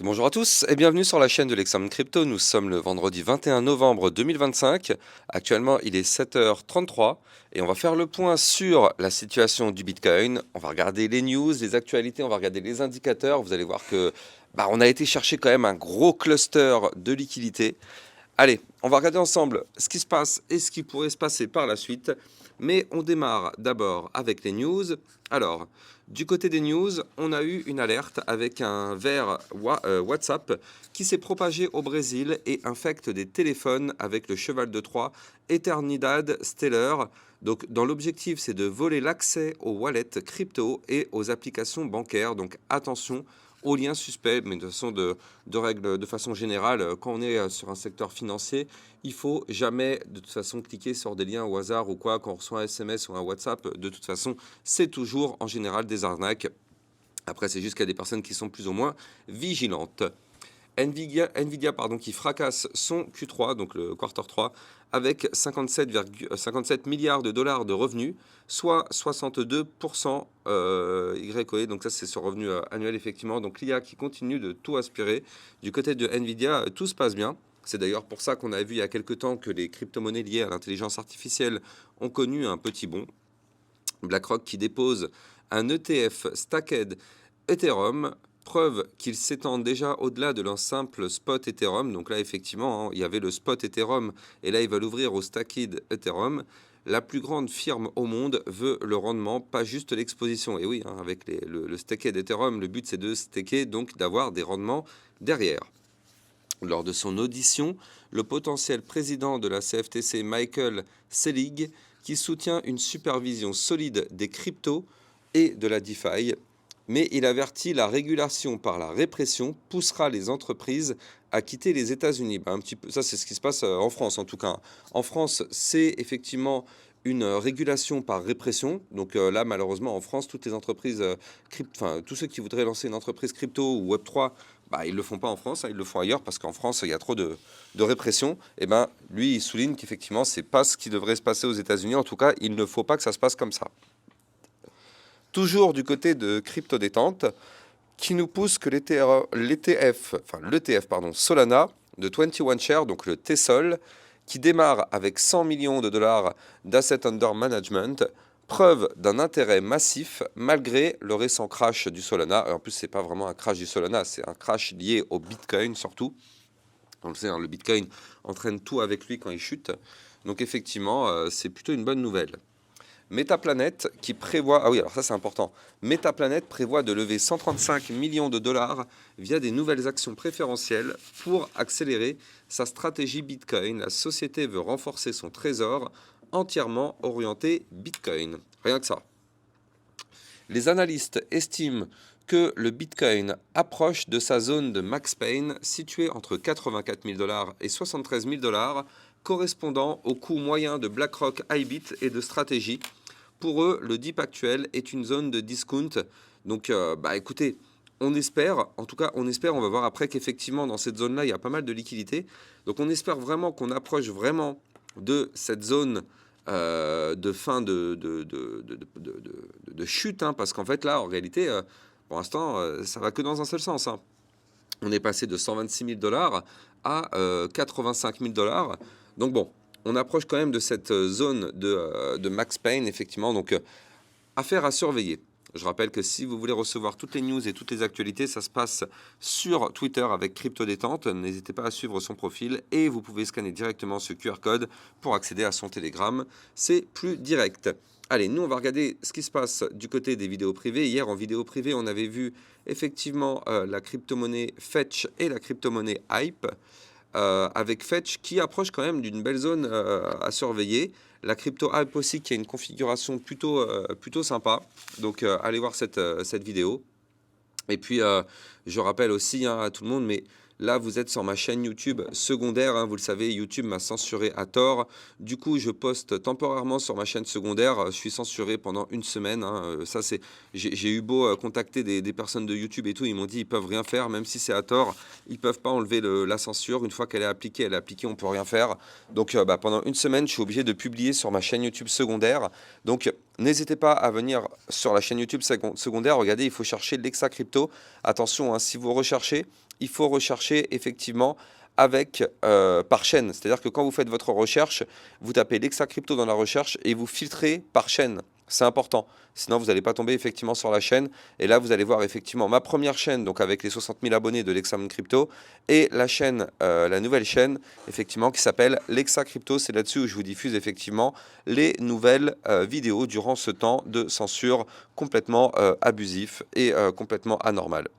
Bonjour à tous et bienvenue sur la chaîne de l'Examen Crypto. Nous sommes le vendredi 21 novembre 2025. Actuellement, il est 7h33 et on va faire le point sur la situation du Bitcoin. On va regarder les news, les actualités, on va regarder les indicateurs. Vous allez voir que on a été chercher quand même un gros cluster de liquidités. Allez, on va regarder ensemble ce qui se passe et ce qui pourrait se passer par la suite. Mais on démarre d'abord avec les news. Alors, du côté des news, on a eu une alerte avec un ver WhatsApp qui s'est propagé au Brésil et infecte des téléphones avec le cheval de Troie Eternidad Stellar. Donc, dans l'objectif, c'est de voler l'accès aux wallets crypto et aux applications bancaires. Donc, attention aux liens suspects, mais de façon générale, quand on est sur un secteur financier, il faut jamais de toute façon cliquer sur des liens au hasard ou quoi, quand on reçoit un SMS ou un WhatsApp, de toute façon, c'est toujours en général des arnaques. Après, c'est juste qu'il y a des personnes qui sont plus ou moins vigilantes. Nvidia qui fracasse son Q3, donc le quarter 3, avec 57 milliards de dollars de revenus, soit 62% YOE, donc ça c'est sur revenu annuel effectivement. Donc l'IA qui continue de tout aspirer. Du côté de Nvidia, tout se passe bien. C'est d'ailleurs pour ça qu'on a vu il y a quelques temps que les crypto-monnaies liées à l'intelligence artificielle ont connu un petit bond. BlackRock qui dépose un ETF Stacked Ethereum, preuve qu'il s'étend déjà au-delà de leur simple spot Ethereum. Donc là, effectivement, il y avait le spot Ethereum et là, il va l'ouvrir au Stacked Ethereum. La plus grande firme au monde veut le rendement, pas juste l'exposition. Et oui, avec le Stacked Ethereum, le but c'est de staker, donc d'avoir des rendements derrière. Lors de son audition, le potentiel président de la CFTC, Michael Selig, qui soutient une supervision solide des cryptos et de la DeFi, mais il avertit la régulation par la répression poussera les entreprises à quitter les États-Unis. Un petit peu, ça c'est ce qui se passe en France en tout cas. En France, c'est effectivement une régulation par répression. Donc là, malheureusement, en France, toutes les entreprises, tous ceux qui voudraient lancer une entreprise crypto ou Web3, ils ne le font pas en France, ils le font ailleurs parce qu'en France, il y a trop de répression. Et lui, il souligne qu'effectivement, c'est pas ce qui devrait se passer aux États-Unis. En tout cas, il ne faut pas que ça se passe comme ça. Toujours du côté de Crypto Détente, qui nous pousse que l'ETF Solana de 21 Shares, donc le TSOL, qui démarre avec 100 millions de dollars d'assets under management, preuve d'un intérêt massif malgré le récent crash du Solana. En plus, c'est pas vraiment un crash du Solana, c'est un crash lié au Bitcoin surtout. On le sait, le Bitcoin entraîne tout avec lui quand il chute. Donc effectivement, c'est plutôt une bonne nouvelle. Metaplanet qui prévoit, ah oui, alors ça c'est important, Metaplanet prévoit de lever 135 millions de dollars via des nouvelles actions préférentielles pour accélérer sa stratégie Bitcoin. La société veut renforcer son trésor entièrement orienté Bitcoin. Rien que ça. Les analystes estiment que le Bitcoin approche de sa zone de max pain située entre 84 000 dollars et 73 000 dollars, correspondant au coût moyen de BlackRock, Ibit et de Strategy. Pour eux, le dip actuel est une zone de discount. Donc, écoutez, on espère, on va voir après qu'effectivement, dans cette zone-là, il y a pas mal de liquidités. Donc, on espère vraiment qu'on approche vraiment de cette zone de fin de chute, parce qu'en fait, là, en réalité, pour l'instant, ça va que dans un seul sens. On est passé de 126 000 dollars à 85 000 dollars. Donc bon, on approche quand même de cette zone de max pain, effectivement. Donc, affaire à surveiller. Je rappelle que si vous voulez recevoir toutes les news et toutes les actualités, ça se passe sur Twitter avec Crypto Détente. N'hésitez pas à suivre son profil et vous pouvez scanner directement ce QR code pour accéder à son Telegram. C'est plus direct. Allez, nous on va regarder ce qui se passe du côté des vidéos privées. Hier en vidéo privée, on avait vu effectivement la crypto-monnaie Fetch et la crypto-monnaie Hype. Avec Fetch qui approche quand même d'une belle zone à surveiller. La crypto Hype aussi qui a une configuration plutôt sympa. Donc allez voir cette vidéo. Et puis je rappelle aussi à tout le monde, mais là vous êtes sur ma chaîne YouTube secondaire, vous le savez, YouTube m'a censuré à tort. Du coup je poste temporairement sur ma chaîne secondaire, je suis censuré pendant une semaine. Ça c'est, j'ai eu beau contacter des personnes de YouTube et tout, ils m'ont dit ils peuvent rien faire, même si c'est à tort, ils peuvent pas enlever la censure. Une fois qu'elle est appliquée, on peut rien faire. Donc pendant une semaine je suis obligé de publier sur ma chaîne YouTube secondaire. Donc n'hésitez pas à venir sur la chaîne YouTube secondaire. Regardez, il faut chercher Lexa Crypto. Attention, si vous recherchez, il faut rechercher effectivement avec par chaîne. C'est-à-dire que quand vous faites votre recherche, vous tapez Lexa Crypto dans la recherche et vous filtrez par chaîne. C'est important. Sinon, vous n'allez pas tomber effectivement sur la chaîne. Et là, vous allez voir effectivement ma première chaîne, donc avec les 60 000 abonnés de Lexam Crypto, et la chaîne, la nouvelle chaîne, effectivement, qui s'appelle Lexa Crypto. C'est là-dessus où je vous diffuse effectivement les nouvelles vidéos durant ce temps de censure complètement abusif et complètement anormal.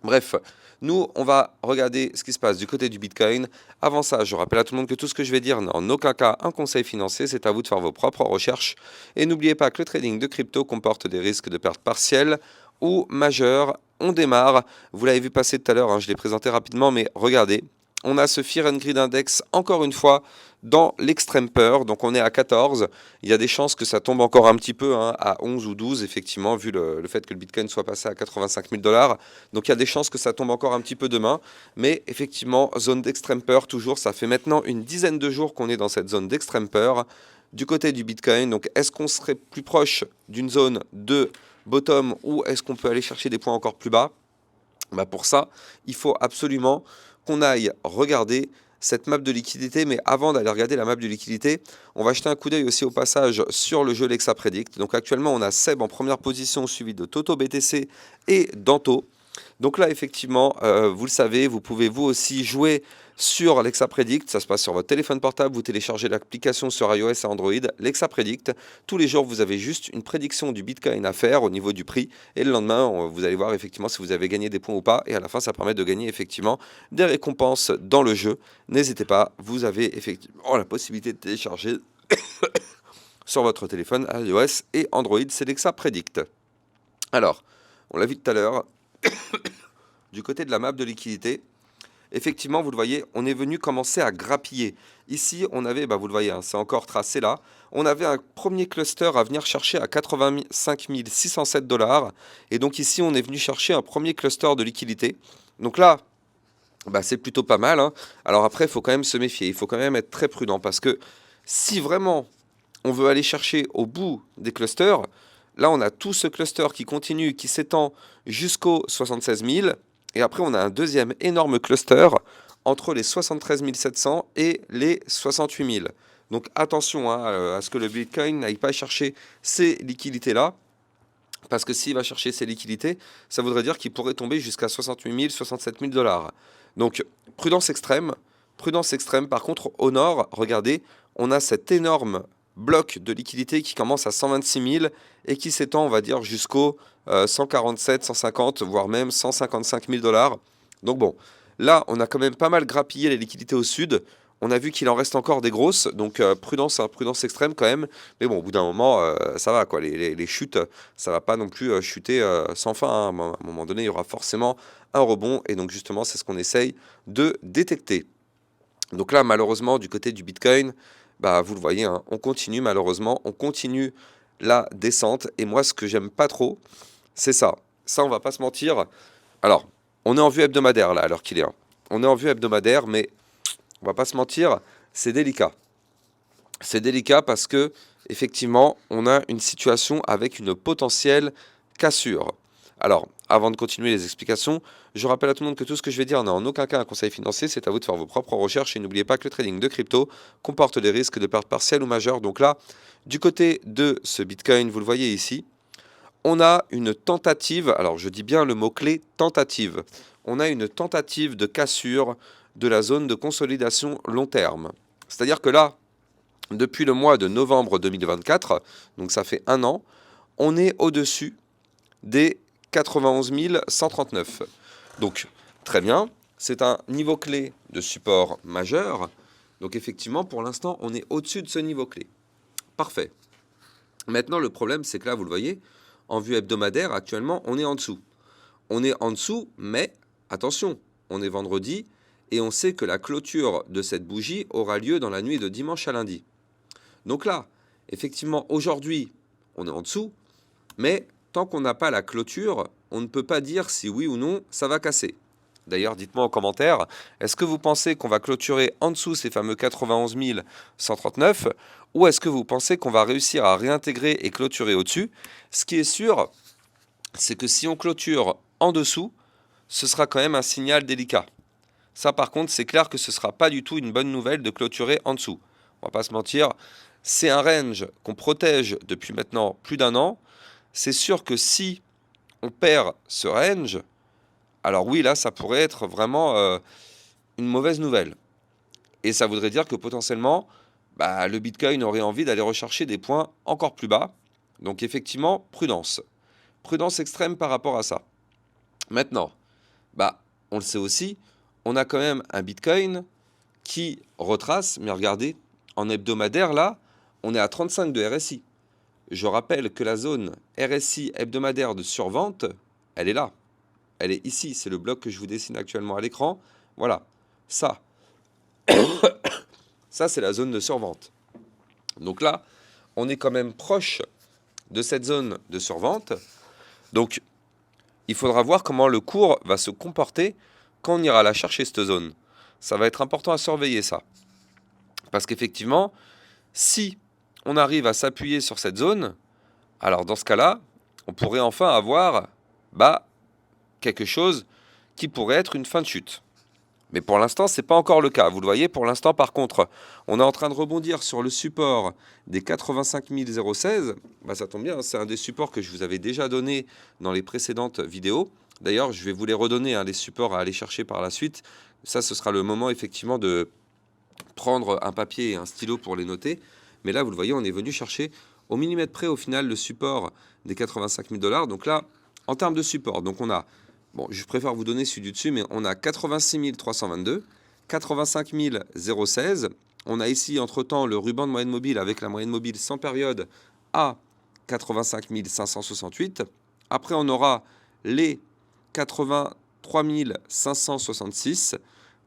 Bref, nous, on va regarder ce qui se passe du côté du Bitcoin. Avant ça, je rappelle à tout le monde que tout ce que je vais dire n'est en aucun cas un conseil financier, c'est à vous de faire vos propres recherches. Et n'oubliez pas que le trading de crypto comporte des risques de perte partielle ou majeure. On démarre, vous l'avez vu passer tout à l'heure, hein, je l'ai présenté rapidement, mais regardez. On a ce Fear and Greed Index, encore une fois, dans l'extrême peur. Donc on est à 14. Il y a des chances que ça tombe encore un petit peu, hein, à 11 ou 12, effectivement, vu le fait que le Bitcoin soit passé à 85 000 $. Donc il y a des chances que ça tombe encore un petit peu demain. Mais effectivement, zone d'extrême peur, toujours. Ça fait maintenant une dizaine de jours qu'on est dans cette zone d'extrême peur. Du côté du Bitcoin, donc est-ce qu'on serait plus proche d'une zone de bottom ou est-ce qu'on peut aller chercher des points encore plus bas? Bah pour ça, il faut absolument qu'on aille regarder cette map de liquidité, mais avant d'aller regarder la map de liquidité, on va jeter un coup d'œil aussi au passage sur le jeu Lexa Predict. Donc actuellement, on a Seb en première position, suivi de Toto BTC et Danto. Donc là, effectivement, vous le savez, vous pouvez vous aussi jouer sur Lexa Predict. Ça se passe sur votre téléphone portable. Vous téléchargez l'application sur iOS et Android, Lexa Predict. Tous les jours, vous avez juste une prédiction du Bitcoin à faire au niveau du prix. Et le lendemain, vous allez voir effectivement si vous avez gagné des points ou pas. Et à la fin, ça permet de gagner effectivement des récompenses dans le jeu. N'hésitez pas, vous avez effectivement la possibilité de télécharger sur votre téléphone iOS et Android, c'est Lexa Predict. Alors, on l'a vu tout à l'heure. Du côté de la map de liquidité, effectivement, vous le voyez, on est venu commencer à grappiller. Ici, on avait, vous le voyez, hein, c'est encore tracé là, on avait un premier cluster à venir chercher à 85 607 $. Et donc ici, on est venu chercher un premier cluster de liquidité. Donc là, c'est plutôt pas mal, hein. Alors après, il faut quand même se méfier, il faut quand même être très prudent parce que si vraiment on veut aller chercher au bout des clusters, là, on a tout ce cluster qui continue, qui s'étend jusqu'aux 76 000. Et après, on a un deuxième énorme cluster entre les 73 700 et les 68 000. Donc attention, hein, à ce que le Bitcoin n'aille pas chercher ces liquidités-là. Parce que s'il va chercher ces liquidités, ça voudrait dire qu'il pourrait tomber jusqu'à 68 000, 67 000 $. Donc prudence extrême. Prudence extrême. Par contre, au nord, regardez, on a cet énorme bloc de liquidité qui commence à 126 000 et qui s'étend, on va dire, jusqu'aux 147, 150, voire même 155 000 $. Donc bon, là, on a quand même pas mal grappillé les liquidités au sud. On a vu qu'il en reste encore des grosses, donc prudence, hein, prudence extrême quand même. Mais bon, au bout d'un moment, ça va, quoi. Les chutes, ça va pas non plus chuter sans fin, hein. À un moment donné, il y aura forcément un rebond. Et donc justement, c'est ce qu'on essaye de détecter. Donc là, malheureusement, du côté du Bitcoin, vous le voyez, hein, on continue malheureusement, on continue la descente. Et moi, ce que j'aime pas trop, c'est ça. Ça, on va pas se mentir. Alors, on est en vue hebdomadaire là, à l'heure qu'il est, hein. On est en vue hebdomadaire, mais on va pas se mentir, c'est délicat. C'est délicat parce que, effectivement, on a une situation avec une potentielle cassure. Alors, avant de continuer les explications, je rappelle à tout le monde que tout ce que je vais dire n'est en aucun cas un conseil financier, c'est à vous de faire vos propres recherches et n'oubliez pas que le trading de crypto comporte des risques de perte partielle ou majeure. Donc là, du côté de ce Bitcoin, vous le voyez ici, on a une tentative, alors je dis bien le mot-clé tentative, on a une tentative de cassure de la zone de consolidation long terme. C'est-à-dire que là, depuis le mois de novembre 2024, donc ça fait un an, on est au-dessus des 91 139. Donc, très bien, c'est un niveau clé de support majeur. Donc effectivement, pour l'instant, on est au-dessus de ce niveau clé. Parfait. Maintenant, le problème, c'est que là, vous le voyez, en vue hebdomadaire, actuellement, on est en dessous. On est en dessous, mais attention, on est vendredi et on sait que la clôture de cette bougie aura lieu dans la nuit de dimanche à lundi. Donc là, effectivement, aujourd'hui, on est en dessous, mais tant qu'on n'a pas la clôture, on ne peut pas dire si oui ou non ça va casser. D'ailleurs, dites-moi en commentaire, est-ce que vous pensez qu'on va clôturer en dessous ces fameux 91 139 ou est-ce que vous pensez qu'on va réussir à réintégrer et clôturer au-dessus? Ce qui est sûr, c'est que si on clôture en dessous, ce sera quand même un signal délicat. Ça, par contre, c'est clair que ce ne sera pas du tout une bonne nouvelle de clôturer en dessous. On va pas se mentir, c'est un range qu'on protège depuis maintenant plus d'un an. C'est sûr que si on perd ce range, alors oui, là, ça pourrait être vraiment une mauvaise nouvelle. Et ça voudrait dire que potentiellement, le Bitcoin aurait envie d'aller rechercher des points encore plus bas. Donc effectivement, prudence. Prudence extrême par rapport à ça. Maintenant, on le sait aussi, on a quand même un Bitcoin qui retrace, mais regardez, en hebdomadaire, là, on est à 35 de RSI. Je rappelle que la zone RSI hebdomadaire de survente, elle est là. Elle est ici, c'est le bloc que je vous dessine actuellement à l'écran. Voilà, ça. Ça, c'est la zone de survente. Donc là, on est quand même proche de cette zone de survente. Donc, il faudra voir comment le cours va se comporter quand on ira la chercher, cette zone. Ça va être important à surveiller, ça. Parce qu'effectivement, si on arrive à s'appuyer sur cette zone, alors dans ce cas-là, on pourrait enfin avoir quelque chose qui pourrait être une fin de chute. Mais pour l'instant, ce n'est pas encore le cas. Vous le voyez, pour l'instant, par contre, on est en train de rebondir sur le support des 85 016. Ça tombe bien, c'est un des supports que je vous avais déjà donné dans les précédentes vidéos. D'ailleurs, je vais vous les redonner, les supports à aller chercher par la suite. Ça, ce sera le moment, effectivement, de prendre un papier et un stylo pour les noter. Mais là, vous le voyez, on est venu chercher au millimètre près, au final, le support des 85 000 $. Donc là, en termes de support, donc on a... Bon, je préfère vous donner celui du dessus, mais on a 86 322, 85 016. On a ici, entre-temps, le ruban de moyenne mobile avec la moyenne mobile sans période à 85 568. Après, on aura les 83 566,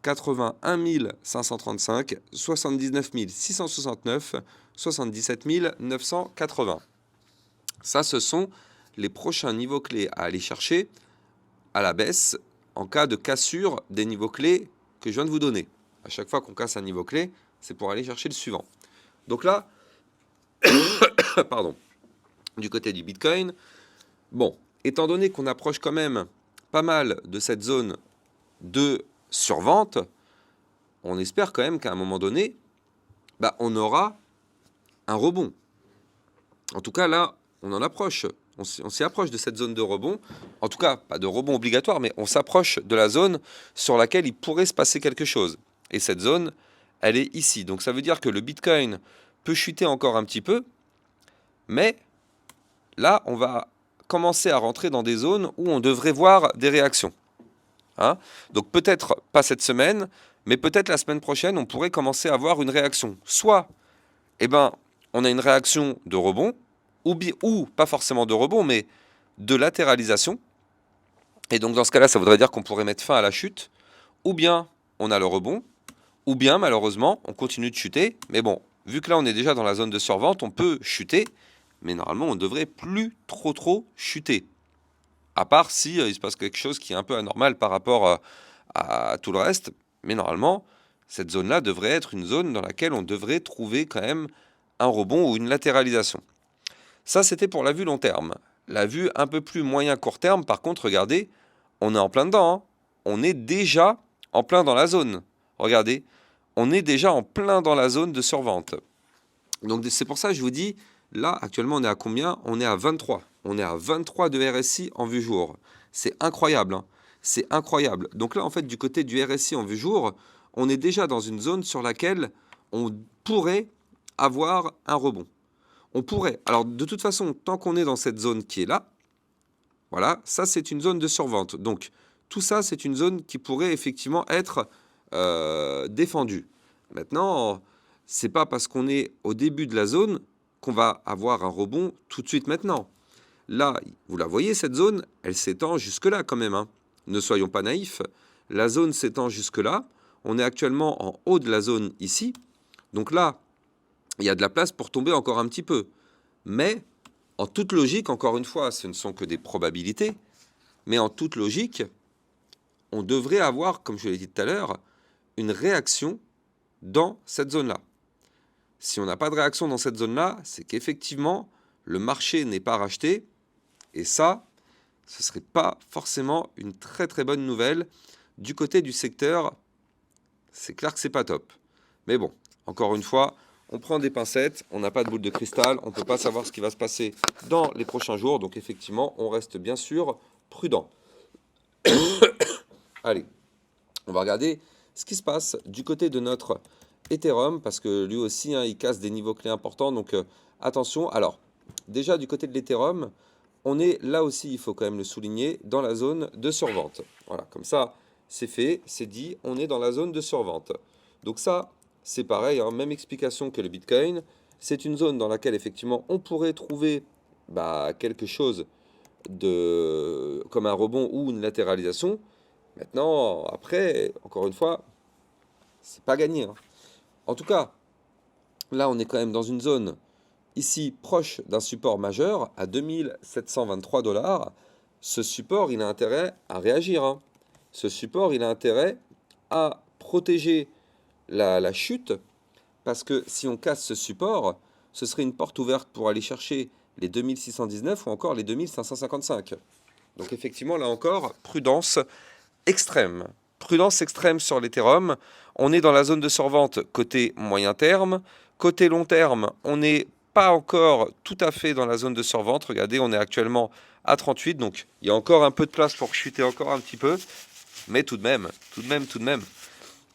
81 535, 79 669, 77 980. Ça, ce sont les prochains niveaux clés à aller chercher à la baisse en cas de cassure des niveaux clés que je viens de vous donner. À chaque fois qu'on casse un niveau clé, c'est pour aller chercher le suivant. Donc là, pardon, du côté du Bitcoin, bon, étant donné qu'on approche quand même pas mal de cette zone de survente, on espère quand même qu'à un moment donné, on aura un rebond. En tout cas, là, on en approche. On s'y approche de cette zone de rebond. En tout cas, pas de rebond obligatoire, mais on s'approche de la zone sur laquelle il pourrait se passer quelque chose. Et cette zone, elle est ici. Donc ça veut dire que le Bitcoin peut chuter encore un petit peu, mais là, on va commencer à rentrer dans des zones où on devrait voir des réactions. Donc peut-être pas cette semaine, mais peut-être la semaine prochaine, on pourrait commencer à avoir une réaction. Soit, on a une réaction de rebond, ou pas forcément de rebond, mais de latéralisation. Et donc dans ce cas-là, ça voudrait dire qu'on pourrait mettre fin à la chute. Ou bien on a le rebond, ou bien malheureusement, on continue de chuter. Mais bon, vu que là on est déjà dans la zone de survente, on peut chuter, mais normalement on ne devrait plus trop chuter. À part si il se passe quelque chose qui est un peu anormal par rapport à tout le reste. Mais normalement, cette zone-là devrait être une zone dans laquelle on devrait trouver quand même un rebond ou une latéralisation. Ça, c'était pour la vue long terme. La vue un peu plus moyen court terme, par contre, regardez, on est en plein dedans. On est déjà en plein dans la zone. Regardez, on est déjà en plein dans la zone de survente. Donc c'est pour ça que je vous dis, là, actuellement, on est à combien? On est à 23. On est à 23 de RSI en vue jour. C'est incroyable. C'est incroyable. Donc là, en fait, du côté du RSI en vue jour, on est déjà dans une zone sur laquelle on pourrait avoir un rebond. On pourrait. Alors, de toute façon, tant qu'on est dans cette zone qui est là, voilà, ça, c'est une zone de survente. Donc, tout ça, c'est une zone qui pourrait effectivement être défendue. Maintenant, c'est pas parce qu'on est au début de la zone qu'on va avoir un rebond tout de suite maintenant. Là, vous la voyez, cette zone, elle s'étend jusque-là quand même. Ne soyons pas naïfs. La zone s'étend jusque-là. On est actuellement en haut de la zone ici. Donc là, il y a de la place pour tomber encore un petit peu. Mais, en toute logique, encore une fois, ce ne sont que des probabilités, mais en toute logique, on devrait avoir, comme je l'ai dit tout à l'heure, une réaction dans cette zone-là. Si on n'a pas de réaction dans cette zone-là, c'est qu'effectivement, le marché n'est pas racheté, et ça, ce ne serait pas forcément une très très bonne nouvelle. Du côté du secteur, c'est clair que c'est pas top. Mais bon, encore une fois, on prend des pincettes, on n'a pas de boule de cristal, on ne peut pas savoir ce qui va se passer dans les prochains jours. Donc effectivement, on reste bien sûr prudent. Allez, on va regarder ce qui se passe du côté de notre Ethereum, parce que lui aussi, il casse des niveaux clés importants. Donc attention. Alors, déjà du côté de l'Ethereum, on est là aussi, il faut quand même le souligner, dans la zone de survente. Voilà, comme ça, c'est fait, c'est dit, on est dans la zone de survente. Donc ça, c'est pareil, même explication que le Bitcoin. C'est une zone dans laquelle, effectivement, on pourrait trouver quelque chose comme un rebond ou une latéralisation. Maintenant, après, encore une fois, c'est pas gagné. En tout cas, là, on est quand même dans une zone ici proche d'un support majeur à 2723 $. Ce support, il a intérêt à réagir. Ce support, il a intérêt à protéger la chute, parce que si on casse ce support, ce serait une porte ouverte pour aller chercher les 2619 ou encore les 2555. Donc effectivement, là encore, prudence extrême. Prudence extrême sur l'Ethereum. On est dans la zone de survente côté moyen terme. Côté long terme, on n'est pas encore tout à fait dans la zone de survente. Regardez, on est actuellement à 38, donc il y a encore un peu de place pour chuter encore un petit peu. Mais tout de même,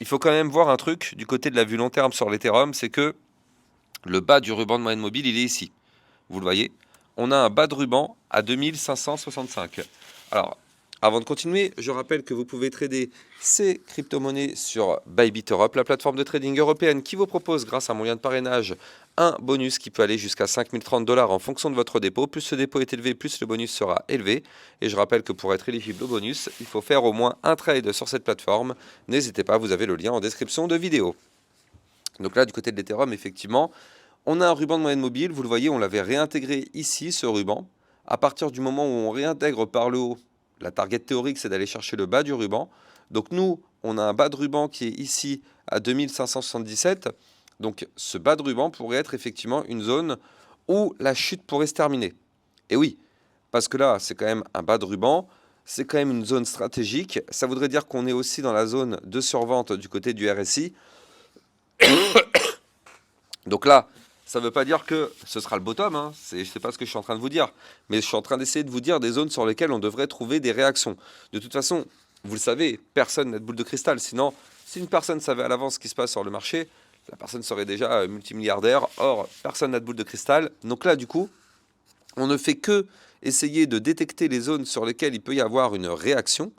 il faut quand même voir un truc du côté de la vue long terme sur l'Ethereum, c'est que le bas du ruban de moyenne mobile, il est ici. Vous le voyez, on a un bas de ruban à 2565. Alors, avant de continuer, je rappelle que vous pouvez trader ces crypto-monnaies sur Bybit Europe, la plateforme de trading européenne qui vous propose, grâce à mon lien de parrainage, un bonus qui peut aller jusqu'à 5030 $ en fonction de votre dépôt. Plus ce dépôt est élevé, plus le bonus sera élevé. Et je rappelle que pour être éligible au bonus, il faut faire au moins un trade sur cette plateforme. N'hésitez pas, vous avez le lien en description de vidéo. Donc là, du côté de l'Ethereum, effectivement, on a un ruban de moyenne mobile. Vous le voyez, on l'avait réintégré ici, ce ruban. À partir du moment où on réintègre par le haut, la target théorique, c'est d'aller chercher le bas du ruban. Donc nous, on a un bas de ruban qui est ici à 2577. Donc ce bas de ruban pourrait être effectivement une zone où la chute pourrait se terminer. Et oui, parce que là, c'est quand même un bas de ruban, c'est quand même une zone stratégique. Ça voudrait dire qu'on est aussi dans la zone de survente du côté du RSI. Donc là, ça ne veut pas dire que ce sera le bottom, je ne sais pas ce que je suis en train de vous dire, mais je suis en train d'essayer de vous dire des zones sur lesquelles on devrait trouver des réactions. De toute façon, vous le savez, personne n'a de boule de cristal. Sinon, si une personne savait à l'avance ce qui se passe sur le marché, la personne serait déjà multimilliardaire. Or, personne n'a de boule de cristal. Donc là, du coup, on ne fait que essayer de détecter les zones sur lesquelles il peut y avoir une réaction.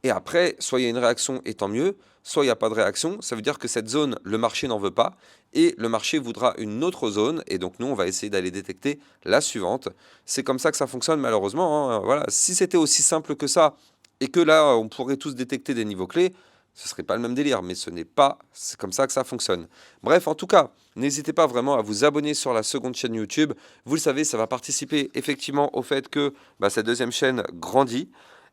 Et après, soit il y a une réaction et tant mieux, soit il n'y a pas de réaction. Ça veut dire que cette zone, le marché n'en veut pas. Et le marché voudra une autre zone. Et donc nous, on va essayer d'aller détecter la suivante. C'est comme ça que ça fonctionne malheureusement. Voilà. Si c'était aussi simple que ça, et que là, on pourrait tous détecter des niveaux clés, ce ne serait pas le même délire. Mais ce n'est pas, c'est comme ça que ça fonctionne. Bref, en tout cas, n'hésitez pas vraiment à vous abonner sur la seconde chaîne YouTube. Vous le savez, ça va participer effectivement au fait que cette deuxième chaîne grandit.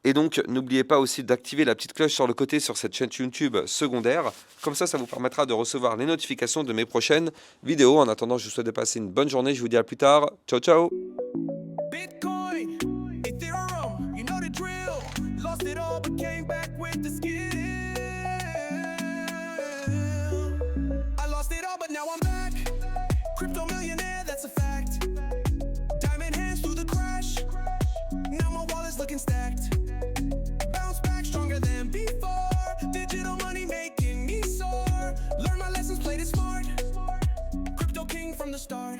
Et donc, n'oubliez pas aussi d'activer la petite cloche sur le côté sur cette chaîne YouTube secondaire. Comme ça vous permettra de recevoir les notifications de mes prochaines vidéos. En attendant, je vous souhaite de passer une bonne journée. Je vous dis à plus tard. Ciao, ciao. Bitcoin, Ethereum, you know the drill. Lost it all but came back with the skill. I lost it all but now I'm back. Crypto millionaire, that's a fact. Diamond hands through the crash. Now my wallet's looking stacked. Digital money making me soar. Learn my lessons, played it smart. Crypto king from the start.